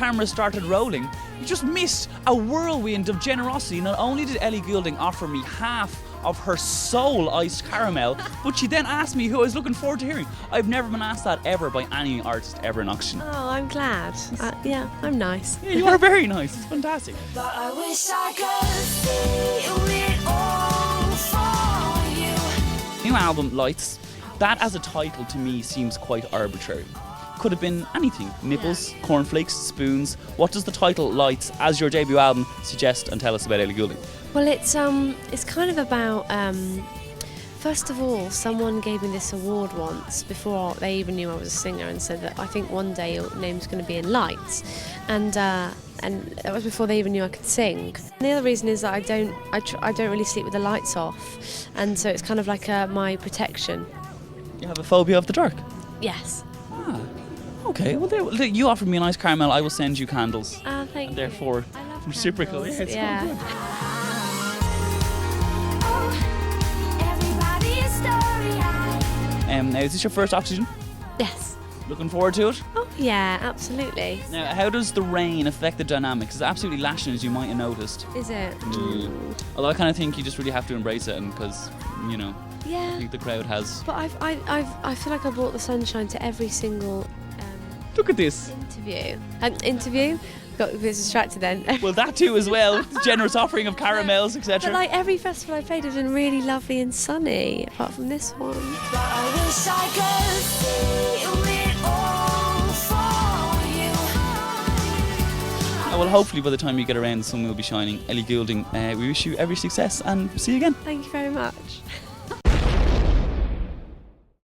camera started rolling, you just missed a whirlwind of generosity. Not only did Ellie Goulding offer me half of her soul iced caramel, but she then asked me who I was looking forward to hearing. I've never been asked that ever by any artist ever in Oxegen. Oh, I'm glad. Yeah, I'm nice. Yeah, you are very nice. It's fantastic. But I wish I could feel it all for you. New album, Lights. That as a title to me seems quite arbitrary. Could have been anything. Nipples, cornflakes, spoons. What does the title Lights as your debut album suggest and tell us about Ellie Goulding? Well, it's kind of about first of all, someone gave me this award once before they even knew I was a singer, and said that I think one day your name's going to be in Lights, and that was before they even knew I could sing. And the other reason is that I don't really sleep with the lights off, and so it's kind of like my protection. You have a phobia of the dark? Yes. Ah, okay. Well, you offered me a nice caramel. I will send you candles. Thank you. Therefore, I love reciprocal. candles. Yeah, it's Yeah. so good. Now, is this your first Oxegen? Yes. Looking forward to it? Oh yeah, absolutely. Now, how does the rain affect the dynamics? It's absolutely lashing, as you might have noticed. Is it? Although I kind of think you just really have to embrace it, and because I Yeah. think the crowd has. But I feel like I brought the sunshine to every single Look at this. interview. Got a bit distracted then. Well, that too as well. The generous offering of caramels, But etc. like every festival I played has been really lovely and sunny, apart from this one. But I wish I could feel it all for you. Well, hopefully by the time you get around, the sun will be shining. Ellie Goulding, we wish you every success and see you again. Thank you very much.